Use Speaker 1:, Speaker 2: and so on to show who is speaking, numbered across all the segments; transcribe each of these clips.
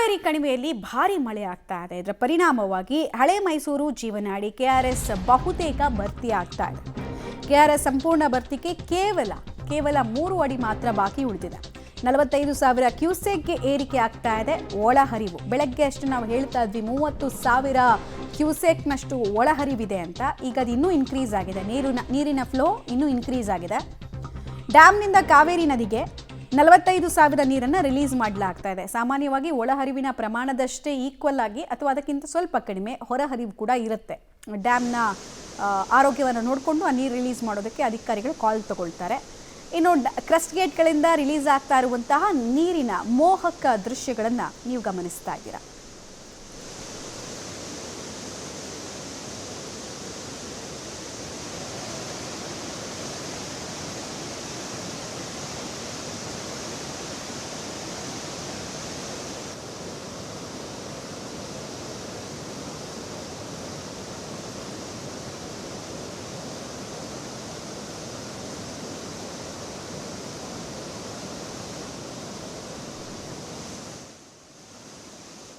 Speaker 1: ಕಾವೇರಿ ಕಣಿವೆಯಲ್ಲಿ ಭಾರಿ ಮಳೆ ಆಗ್ತಾ ಇದೆ. ಇದರ ಪರಿಣಾಮವಾಗಿ ಹಳೆ ಮೈಸೂರು ಜೀವನಾಡಿ ಕೆಆರ್ಎಸ್ ಬಹುತೇಕ ಭರ್ತಿ ಆಗ್ತಾ ಇದೆ. ಕೆಆರ್ಎಸ್ ಸಂಪೂರ್ಣ ಭರ್ತಿಗೆ ಕೇವಲ 3 ಅಡಿ ಮಾತ್ರ ಬಾಕಿ ಉಳಿದಿದೆ. 45,000 ಕ್ಯೂಸೆಕ್ಗೆ ಏರಿಕೆ ಆಗ್ತಾ ಇದೆ. ಒಳಹರಿವು ಬೆಳಗ್ಗೆ ಅಷ್ಟು ನಾವು ಹೇಳ್ತಾ ಇದ್ವಿ 30,000 ಕ್ಯೂಸೆಕ್ನಷ್ಟು ಒಳಹರಿವಿದೆ ಅಂತ. ಈಗ ಅದು ಇನ್ನೂ ಇನ್ಕ್ರೀಸ್ ಆಗಿದೆ. ನೀರಿನ ಫ್ಲೋ ಇನ್ನೂ ಇನ್ಕ್ರೀಸ್ ಆಗಿದೆ. ಡ್ಯಾಮ್ನಿಂದ ಕಾವೇರಿ ನದಿಗೆ 45,000 ನೀರನ್ನು ರಿಲೀಸ್ ಮಾಡಲಾಗ್ತಾ ಇದೆ. ಸಾಮಾನ್ಯವಾಗಿ ಒಳಹರಿವಿನ ಪ್ರಮಾಣದಷ್ಟೇ ಈಕ್ವಲ್ ಆಗಿ ಅಥವಾ ಅದಕ್ಕಿಂತ ಸ್ವಲ್ಪ ಕಡಿಮೆ ಹೊರಹರಿವು ಕೂಡ ಇರುತ್ತೆ. ಡ್ಯಾಮ್ನ ಆರೋಗ್ಯವನ್ನು ನೋಡಿಕೊಂಡು ಆ ನೀರು ರಿಲೀಸ್ ಮಾಡೋದಕ್ಕೆ ಅಧಿಕಾರಿಗಳು ಕಾಲ್ ತಗೊಳ್ತಾರೆ. ಇನ್ನು ಕ್ರಸ್ಟ್ ಗೇಟ್ಗಳಿಂದ ರಿಲೀಸ್ ಆಗ್ತಾ ಇರುವಂತಹ ನೀರಿನ ಮೋಹಕ ದೃಶ್ಯಗಳನ್ನು ನೀವು ಗಮನಿಸ್ತಾ ಇದ್ದೀರಾ.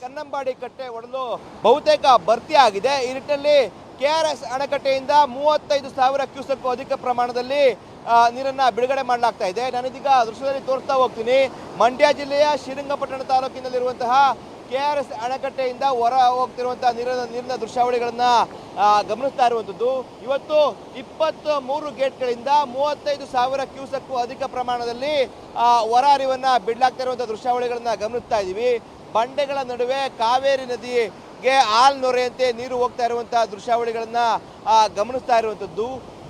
Speaker 2: ಕನ್ನಂಬಾಡಿ ಕಟ್ಟೆ ಒಡೆದು ಬಹುತೇಕ ಭರ್ತಿ ಆಗಿದೆ. ಈ ನಿಟ್ಟಿನಲ್ಲಿ ಕೆಆರ್ಎಸ್ ಅಣೆಕಟ್ಟೆಯಿಂದ 35,000 ಕ್ಯೂಸೆಕ್ ಅಧಿಕ ಪ್ರಮಾಣದಲ್ಲಿ ನೀರನ್ನು ಬಿಡುಗಡೆ ಮಾಡಲಾಗ್ತಾ ಇದೆ. ನಾನಿದೀಗ ದೃಶ್ಯದಲ್ಲಿ ತೋರಿಸ್ತಾ ಹೋಗ್ತೀನಿ. ಮಂಡ್ಯ ಜಿಲ್ಲೆಯ ಶ್ರೀರಂಗಪಟ್ಟಣ ತಾಲೂಕಿನಲ್ಲಿರುವಂತಹ ಕೆಆರ್ಎಸ್ ಅಣೆಕಟ್ಟೆಯಿಂದ ಹೊರ ಹೋಗ್ತಿರುವಂತಹ ನೀರಿನ ದೃಶ್ಯಾವಳಿಗಳನ್ನು ಗಮನಿಸ್ತಾ ಇರುವಂಥದ್ದು. ಇವತ್ತು 23 ಗೇಟ್ಗಳಿಂದ 35,000 ಕ್ಯೂಸೆಕ್ ಅಧಿಕ ಪ್ರಮಾಣದಲ್ಲಿ ಹೊರ ಹರಿವನ್ನು ಬಿಡಲಾಗ್ತಾ ಇರುವಂಥ ದೃಶ್ಯಾವಳಿಗಳನ್ನು ಗಮನಿಸ್ತಾ ಇದ್ದೀವಿ. ಬಂಡೆಗಳ ನಡುವೆ ಕಾವೇರಿ ನದಿಗೆ ಆಲ್ನೊರೆಯಂತೆ ನೀರು ಹೋಗ್ತಾ ಇರುವಂತಹ ದೃಶ್ಯಾವಳಿಗಳನ್ನು ಗಮನಿಸ್ತಾ ಇರುವಂಥದ್ದು.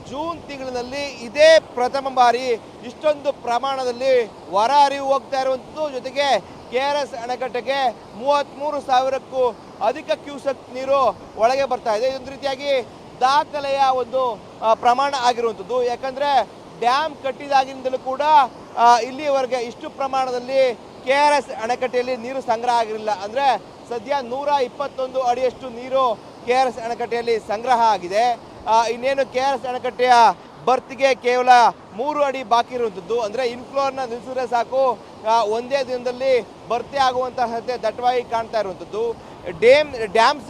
Speaker 2: ಜೂನ್ ತಿಂಗಳಿನಲ್ಲಿ ಇದೇ ಪ್ರಥಮ ಬಾರಿ ಇಷ್ಟೊಂದು ಪ್ರಮಾಣದಲ್ಲಿ ಹೊರ ಹರಿವು ಹೋಗ್ತಾ ಇರುವಂಥದ್ದು. ಜೊತೆಗೆ ಕೆಆರ್ಎಸ್ ಅಣೆಕಟ್ಟೆಗೆ 33,000ಕ್ಕೂ ಅಧಿಕ ಕ್ಯೂಸೆಕ್ ನೀರು ಒಳಗೆ ಬರ್ತಾ ಇದೆ. ಇದೊಂದು ರೀತಿಯಾಗಿ ದಾಖಲೆಯ ಒಂದು ಪ್ರಮಾಣ ಆಗಿರುವಂಥದ್ದು. ಯಾಕಂದರೆ ಡ್ಯಾಮ್ ಕಟ್ಟಿದಾಗಿನಿಂದಲೂ ಕೂಡ ಇಲ್ಲಿಯವರೆಗೆ ಇಷ್ಟು ಪ್ರಮಾಣದಲ್ಲಿ ಕೆಆರ್ಎಸ್ ಅಣೆಕಟ್ಟೆಯಲ್ಲಿ ನೀರು ಸಂಗ್ರಹ ಆಗಿರಲಿಲ್ಲ. ಅಂದರೆ ಸದ್ಯ 121 ಅಡಿಯಷ್ಟು ನೀರು ಕೆಆರ್ಎಸ್ ಅಣೆಕಟ್ಟೆಯಲ್ಲಿ ಸಂಗ್ರಹ ಆಗಿದೆ. ಇನ್ನೇನು ಕೆಆರ್ಎಸ್ ಅಣೆಕಟ್ಟೆಯ ಭರ್ತಿಗೆ ಕೇವಲ 3 ಅಡಿ ಬಾಕಿ ಇರುವಂಥದ್ದು. ಅಂದರೆ ಇನ್ಫ್ಲೋನ ನಿಲ್ಲಿಸಿದ್ರೆ ಸಾಕು ಒಂದೇ ದಿನದಲ್ಲಿ ಭರ್ತಿ ಆಗುವಂತಹ ಸಾಧ್ಯತೆ ದಟ್ಟವಾಗಿ ಕಾಣ್ತಾ ಇರುವಂಥದ್ದು. ಡ್ಯಾಮ್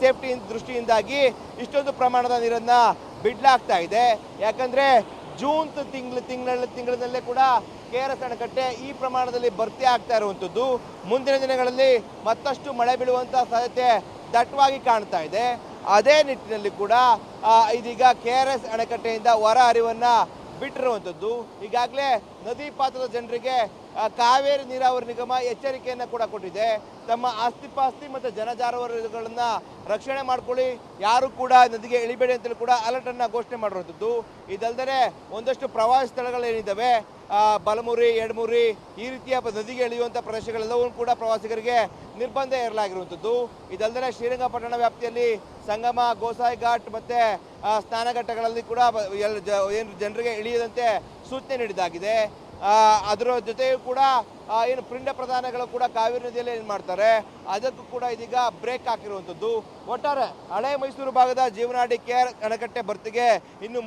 Speaker 2: ಸೇಫ್ಟಿ ದೃಷ್ಟಿಯಿಂದಾಗಿ ಇಷ್ಟೊಂದು ಪ್ರಮಾಣದ ನೀರನ್ನು ಬಿಡಲಾಗ್ತಾ ಇದೆ. ಯಾಕಂದರೆ ಜೂನ್ ತಿಂಗಳಿನಲ್ಲೇ ಕೂಡ ಕೆಆರ್ಎಸ್ ಅಣೆಕಟ್ಟೆ ಈ ಪ್ರಮಾಣದಲ್ಲಿ ಭರ್ತಿ ಆಗ್ತಾ ಇರುವಂಥದ್ದು. ಮುಂದಿನ ದಿನಗಳಲ್ಲಿ ಮತ್ತಷ್ಟು ಮಳೆ ಬೀಳುವಂಥ ಸಾಧ್ಯತೆ ದಟ್ಟವಾಗಿ ಕಾಣ್ತಾ ಇದೆ. ಅದೇ ನಿಟ್ಟಿನಲ್ಲಿ ಕೂಡ ಇದೀಗ ಕೆಆರ್ಎಸ್ ಅಣೆಕಟ್ಟೆಯಿಂದ ಹೊರ ಹರಿವನ್ನು ಬಿಟ್ಟಿರುವಂಥದ್ದು. ಈಗಾಗಲೇ ನದಿ ಪಾತ್ರದ ಜನರಿಗೆ ಕಾವೇರಿ ನೀರಾವರಿ ನಿಗಮ ಎಚ್ಚರಿಕೆಯನ್ನು ಕೂಡ ಕೊಟ್ಟಿದೆ. ತಮ್ಮ ಆಸ್ತಿಪಾಸ್ತಿ ಮತ್ತು ಜನಜಾನುವಾರುಗಳನ್ನು ರಕ್ಷಣೆ ಮಾಡ್ಕೊಳ್ಳಿ, ಯಾರು ಕೂಡ ನದಿಗೆ ಇಳಿಬೇಡಿ ಅಂತೇಳಿ ಕೂಡ ಅಲರ್ಟನ್ನು ಘೋಷಣೆ ಮಾಡಿರುವಂಥದ್ದು. ಇದಲ್ಲದೆ ಒಂದಷ್ಟು ಪ್ರವಾಸಿ ಸ್ಥಳಗಳೇನಿದ್ದಾವೆ, ಬಲಮುರಿ, ಎಡಮುರಿ, ಈ ರೀತಿಯ ನದಿಗೆ ಇಳಿಯುವಂಥ ಪ್ರದೇಶಗಳೆಲ್ಲವೂ ಕೂಡ ಪ್ರವಾಸಿಗರಿಗೆ ನಿರ್ಬಂಧ ಇರಲಾಗಿರುವಂಥದ್ದು. ಇದಲ್ಲದೆ ಶ್ರೀರಂಗಪಟ್ಟಣ ವ್ಯಾಪ್ತಿಯಲ್ಲಿ ಸಂಗಮ, ಗೋಸಾಯಿ ಘಾಟ್ ಮತ್ತು ಸ್ನಾನಘಟ್ಟಗಳಲ್ಲಿ ಕೂಡ ಏನು ಜನರಿಗೆ ಇಳಿಯದಂತೆ ಸೂಚನೆ ನೀಡಿದ್ದಾಗಿದೆ. ಅದರ ಜೊತೆಯೂ ಕೂಡ ಏನು ಪಿಂಡ ಪ್ರದಾನಗಳು ಕೂಡ ಕಾವೇರಿ ನದಿಯಲ್ಲಿ ಏನು ಮಾಡ್ತಾರೆ, ಅದಕ್ಕೂ ಕೂಡ ಇದೀಗ ಬ್ರೇಕ್ ಹಾಕಿರುವಂಥದ್ದು. ಒಟ್ಟಾರೆ ಹಳೆ ಮೈಸೂರು ಭಾಗದ ಜೀವನಾಡಿ ಕೆಆರ್ಎಸ್ ಅಣೆಕಟ್ಟೆ ಭರ್ತಿಗೆ ಇನ್ನು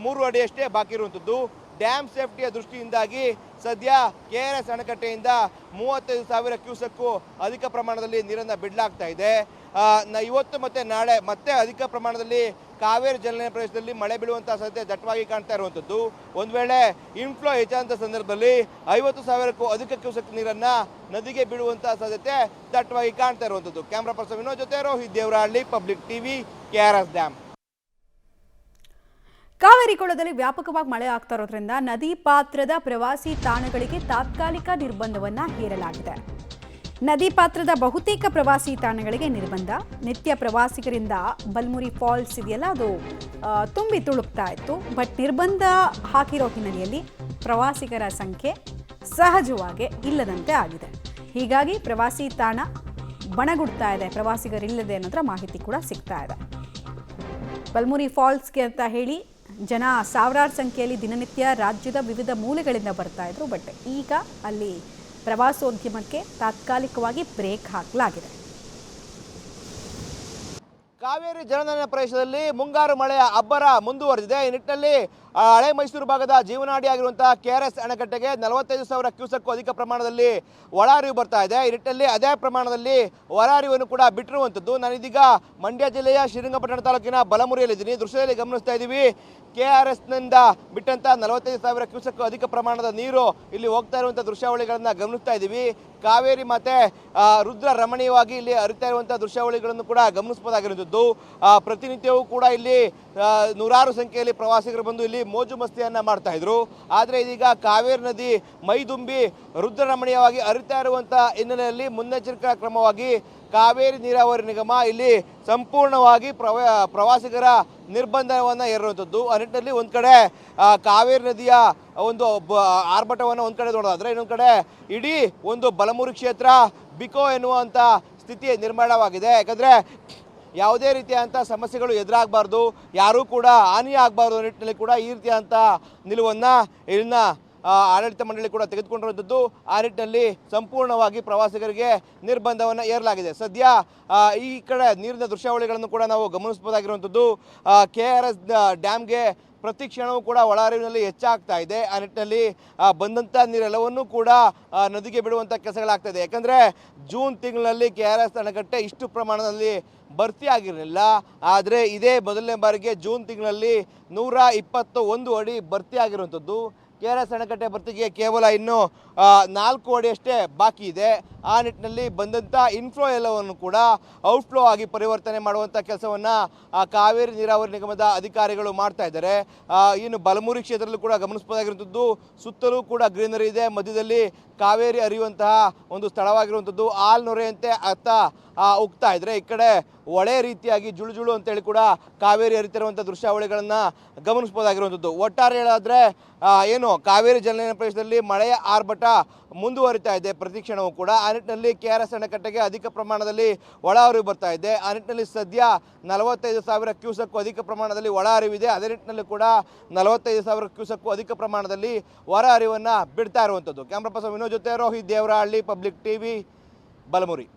Speaker 2: 3 ಅಡಿಯಷ್ಟೇ ಬಾಕಿ ಇರುವಂಥದ್ದು. ಡ್ಯಾಮ್ ಸೇಫ್ಟಿಯ ದೃಷ್ಟಿಯಿಂದಾಗಿ ಸದ್ಯ ಕೆಆರ್ಎಸ್ ಅಣೆಕಟ್ಟೆಯಿಂದ 35,000 ಕ್ಯೂಸೆಕ್ಕು ಅಧಿಕ ಪ್ರಮಾಣದಲ್ಲಿ ನೀರನ್ನು ಬಿಡಲಾಗ್ತಾ ಇದೆ. ಇವತ್ತು ಮತ್ತು ನಾಳೆ ಮತ್ತೆ ಅಧಿಕ ಪ್ರಮಾಣದಲ್ಲಿ ಕಾವೇರಿ ಜಲಾನಯನ ಪ್ರದೇಶದಲ್ಲಿ ಮಳೆ ಬೀಳುವಂಥ ಸಾಧ್ಯತೆ ದಟ್ಟವಾಗಿ ಕಾಣ್ತಾ ಇರುವಂಥದ್ದು. ಒಂದು ವೇಳೆ ಇನ್ಫ್ಲೋ ಹೆಚ್ಚಾದಂಥ ಸಂದರ್ಭದಲ್ಲಿ 50,000ಕ್ಕೂ ಅಧಿಕ ಕ್ಯೂಸೆಕ್ ನೀರನ್ನು ನದಿಗೆ ಬಿಡುವಂಥ ಸಾಧ್ಯತೆ ದಟ್ಟವಾಗಿ ಕಾಣ್ತಾ ಇರುವಂಥದ್ದು. ಕ್ಯಾಮ್ರಾ ಪರ್ಸನ್ ವಿನೋದ್ ಜೊತೆ Rohit Devarahalli, public TV, KRS dam.
Speaker 1: Kaveri ಕೊಳದಲ್ಲಿ ವ್ಯಾಪಕವಾಗಿ ಮಳೆ ಆಗ್ತಾ ಇರೋದ್ರಿಂದ ನದಿ ಪಾತ್ರದ ಪ್ರವಾಸಿ ತಾಣಗಳಿಗೆ ತಾತ್ಕಾಲಿಕ ನಿರ್ಬಂಧವನ್ನು ಹೇರಲಾಗಿದೆ. ನದಿ ಪಾತ್ರದ ಬಹುತೇಕ ಪ್ರವಾಸಿ ತಾಣಗಳಿಗೆ ನಿರ್ಬಂಧ. ನಿತ್ಯ ಪ್ರವಾಸಿಗರಿಂದ ಬಲ್ಮುರಿ ಫಾಲ್ಸ್ ಇದೆಯಲ್ಲ, ಅದು ತುಂಬಿ ತುಳುಕ್ತಾ ಇತ್ತು. ಬಟ್ ನಿರ್ಬಂಧ ಹಾಕಿರೋ ಹಿನ್ನೆಲೆಯಲ್ಲಿ ಪ್ರವಾಸಿಗರ ಸಂಖ್ಯೆ ಸಹಜವಾಗಿ ಇಲ್ಲದಂತೆ ಆಗಿದೆ. ಹೀಗಾಗಿ ಪ್ರವಾಸಿ ತಾಣ ಬಣಗುಡ್ತಾ ಇದೆ, ಪ್ರವಾಸಿಗರಿಲ್ಲದೆ ಅನ್ನೋದ್ರ ಮಾಹಿತಿ ಕೂಡ ಸಿಗ್ತಾ ಇದೆ. ಬಲ್ಮುರಿ ಫಾಲ್ಸ್ಗೆ ಅಂತ ಹೇಳಿ ಜನ ಸಾವಿರಾರು ಸಂಖ್ಯೆಯಲ್ಲಿ ದಿನನಿತ್ಯ ರಾಜ್ಯದ ವಿವಿಧ ಮೂಲೆಗಳಿಂದ ಬರ್ತಾ ಇದ್ರು. ಬಟ್ ಈಗ ಅಲ್ಲಿ ಪ್ರವಾಸೋದ್ಯಮಕ್ಕೆ ತಾತ್ಕಾಲಿಕವಾಗಿ ಬ್ರೇಕ್ ಹಾಕಲಾಗಿದೆ.
Speaker 2: ಕಾವೇರಿ ಜಲಾನಯನ ಪ್ರದೇಶದಲ್ಲಿ ಮುಂಗಾರು ಮಳೆಯ ಅಬ್ಬರ ಮುಂದುವರೆದಿದೆ. ಈ ನಿಟ್ಟಿನಲ್ಲಿ ಹಳೆ ಮೈಸೂರು ಭಾಗದ ಜೀವನಾಡಿ ಆಗಿರುವಂತಹ KRS ಅಣೆಕಟ್ಟೆಗೆ 45,000 ಕ್ಯೂಸೆಕ್ ಅಧಿಕ ಪ್ರಮಾಣದಲ್ಲಿ ಒಳ ಹರಿವು ಬರ್ತಾ ಇದೆ. ಈ ನಿಟ್ಟಿನಲ್ಲಿ ಅದೇ ಪ್ರಮಾಣದಲ್ಲಿ ಹೊರ ಹರಿವನ್ನು ಕೂಡ ಬಿಟ್ಟಿರುವಂಥದ್ದು. ನಾನಿದೀಗ ಮಂಡ್ಯ ಜಿಲ್ಲೆಯ ಶ್ರೀರಂಗಪಟ್ಟಣ ತಾಲೂಕಿನ ಬಲಮುರಿಯಲ್ಲಿದ್ದೀನಿ. ದೃಶ್ಯದಲ್ಲಿ ಗಮನಿಸ್ತಾ ಇದ್ದೀವಿ, KRSನಿಂದ ಬಿಟ್ಟಂತ 45,000 ಕ್ಯೂಸೆಕ್ ಅಧಿಕ ಪ್ರಮಾಣದ ನೀರು ಇಲ್ಲಿ ಹೋಗ್ತಾ ಇರುವಂಥ ದೃಶ್ಯಾವಳಿಗಳನ್ನ ಗಮನಿಸ್ತಾ ಇದ್ದೀವಿ. ಕಾವೇರಿ ಮತ್ತೆ ರುದ್ರ ರಮಣೀಯವಾಗಿ ಇಲ್ಲಿ ಹರಿತಾ ಇರುವಂತಹ ದೃಶ್ಯಾವಳಿಗಳನ್ನು ಕೂಡ ಗಮನಿಸಬಹುದಾಗಿರುವಂಥದ್ದು. ಪ್ರತಿನಿತ್ಯವೂ ಕೂಡ ಇಲ್ಲಿ ನೂರಾರು ಸಂಖ್ಯೆಯಲ್ಲಿ ಪ್ರವಾಸಿಗರು ಬಂದು ಇಲ್ಲಿ ಮೋಜು ಮಸ್ತಿಯನ್ನ ಮಾಡ್ತಾ ಇದ್ರು. ಆದರೆ ಇದೀಗ ಕಾವೇರಿ ನದಿ ಮೈದುಂಬಿ ರುದ್ರ ರಮಣೀಯವಾಗಿ ಹರಿತಾ ಇರುವಂತ ಹಿನ್ನೆಲೆಯಲ್ಲಿ ಮುನ್ನೆಚ್ಚರಿಕಾ ಕ್ರಮವಾಗಿ ಕಾವೇರಿ ನೀರಾವರಿ ನಿಗಮ ಇಲ್ಲಿ ಸಂಪೂರ್ಣವಾಗಿ ಪ್ರವಾಸಿಗರ ನಿರ್ಬಂಧವನ್ನು ಹೇರುವಂಥದ್ದು. ಆ ನಿಟ್ಟಿನಲ್ಲಿ ಒಂದು ಕಡೆ ಕಾವೇರಿ ನದಿಯ ಒಂದು ಆರ್ಭಟವನ್ನು ಒಂದು ಕಡೆ ನೋಡೋದಾದ್ರೆ, ಇನ್ನೊಂದು ಕಡೆ ಇಡೀ ಒಂದು ಬಲಮುರಿ ಕ್ಷೇತ್ರ ಬಿಕೋ ಎನ್ನುವಂಥ ಸ್ಥಿತಿ ನಿರ್ಮಾಣವಾಗಿದೆ. ಯಾಕಂದರೆ ಯಾವುದೇ ರೀತಿಯಾದಂಥ ಸಮಸ್ಯೆಗಳು ಎದುರಾಗಬಾರ್ದು, ಯಾರೂ ಕೂಡ ಹಾನಿ ಆಗಬಾರ್ದು ಅನ್ನೋ ನಿಟ್ಟಿನಲ್ಲಿ ಕೂಡ ಈ ರೀತಿಯಾದಂಥ ನಿಲುವನ್ನು ಇಲ್ಲಿನ ಆಡಳಿತ ಮಂಡಳಿ ಕೂಡ ತೆಗೆದುಕೊಂಡಿರುವಂಥದ್ದು. ಆ ನಿಟ್ಟಿನಲ್ಲಿ ಸಂಪೂರ್ಣವಾಗಿ ಪ್ರವಾಸಿಗರಿಗೆ ನಿರ್ಬಂಧವನ್ನು ಹೇರಲಾಗಿದೆ. ಸದ್ಯ ಈ ಕಡೆ ನೀರಿನ ದೃಶ್ಯಾವಳಿಗಳನ್ನು ಕೂಡ ನಾವು ಗಮನಿಸಬಹುದಾಗಿರುವಂಥದ್ದು. KRS ಡ್ಯಾಮ್ಗೆ ಪ್ರತಿ ಕ್ಷಣವೂ ಕೂಡ ಒಳಹರಿವಿನಲ್ಲಿ ಹೆಚ್ಚಾಗ್ತಾ ಇದೆ. ಆ ನಿಟ್ಟಿನಲ್ಲಿ ಬಂದಂಥ ನೀರೆಲ್ಲವನ್ನೂ ಕೂಡ ನದಿಗೆ ಬಿಡುವಂಥ ಕೆಲಸಗಳಾಗ್ತಾ ಇದೆ. ಯಾಕಂದರೆ ಜೂನ್ ತಿಂಗಳಲ್ಲಿ KRS ಅಣೆಕಟ್ಟೆ ಇಷ್ಟು ಪ್ರಮಾಣದಲ್ಲಿ ಭರ್ತಿ ಆಗಿರಲಿಲ್ಲ. ಆದರೆ ಇದೇ ಮೊದಲನೇ ಬಾರಿಗೆ ಜೂನ್ ತಿಂಗಳಲ್ಲಿ 121 ಅಡಿ ಭರ್ತಿ ಆಗಿರುವಂಥದ್ದು. KRS ಅಣೆಕಟ್ಟೆ ಭರ್ತಿಗೆ ಕೇವಲ ಇನ್ನು 4 ಅಡಿಯಷ್ಟೇ ಬಾಕಿ ಇದೆ. ಆ ನಿಟ್ಟಿನಲ್ಲಿ ಬಂದಂಥ ಇನ್ಫ್ಲೋ ಎಲ್ಲವನ್ನು ಕೂಡ ಔಟ್ಫ್ಲೋ ಆಗಿ ಪರಿವರ್ತನೆ ಮಾಡುವಂಥ ಕೆಲಸವನ್ನು ಕಾವೇರಿ ನೀರಾವರಿ ನಿಗಮದ ಅಧಿಕಾರಿಗಳು ಮಾಡ್ತಾ ಇದ್ದಾರೆ. ಇನ್ನು ಬಲಮುರಿ ಕ್ಷೇತ್ರದಲ್ಲೂ ಕೂಡ ಗಮನಿಸಬಹುದಾಗಿರುವಂಥದ್ದು, ಸುತ್ತಲೂ ಕೂಡ ಗ್ರೀನರಿ ಇದೆ, ಮಧ್ಯದಲ್ಲಿ ಕಾವೇರಿ ಹರಿಯುವಂತಹ ಒಂದು ಸ್ಥಳವಾಗಿರುವಂಥದ್ದು. ನೊರೆಯಂತೆ ಅತ್ತ ಉಗ್ತಾ ಇದ್ರೆ, ಈ ಕಡೆ ಒಳೆ ರೀತಿಯಾಗಿ ಜುಳು ಅಂತೇಳಿ ಕೂಡ ಕಾವೇರಿ ಹರಿತಿರುವಂಥ ದೃಶ್ಯಾವಳಿಗಳನ್ನು ಗಮನಿಸಬಹುದಾಗಿರುವಂಥದ್ದು. ಒಟ್ಟಾರೆ ಹೇಳಾದರೆ ಏನು ಕಾವೇರಿ ಜಲಾನಯನ ಪ್ರದೇಶದಲ್ಲಿ ಮಳೆಯ ಆರ್ಭಟ ಮುಂದುವರಿತಾ ಇದೆ ಪ್ರತಿ ಕ್ಷಣವೂ ಕೂಡ. ಆ ನಿಟ್ಟಿನಲ್ಲಿ KRS ಅಣೆಕಟ್ಟೆಗೆ ಅಧಿಕ ಪ್ರಮಾಣದಲ್ಲಿ ಒಳ ಹರಿವು ಬರ್ತಾ ಇದೆ. ಆ ನಿಟ್ಟಿನಲ್ಲಿ ಸದ್ಯ 45,000 ಕ್ಯೂಸೆಕ್ ಅಧಿಕ ಪ್ರಮಾಣದಲ್ಲಿ ಒಳ ಹರಿವಿದೆ. ಅದೇ ನಿಟ್ಟಿನಲ್ಲಿ ಕೂಡ 45,000 ಕ್ಯೂಸೆಕ್ ಅಧಿಕ ಪ್ರಮಾಣದಲ್ಲಿ ಹೊರ ಹರಿವನ್ನು ಬಿಡ್ತಾ ಇರುವಂಥದ್ದು. ಕ್ಯಾಮ್ರಾ ಪರ್ಸನ್ ವಿನೋದ್ ಜೊತೆ ರೋಹಿತ್ ದೇವರಹಳ್ಳಿ, ಪಬ್ಲಿಕ್ ಟಿವಿ, ಬಲಮುರಿ.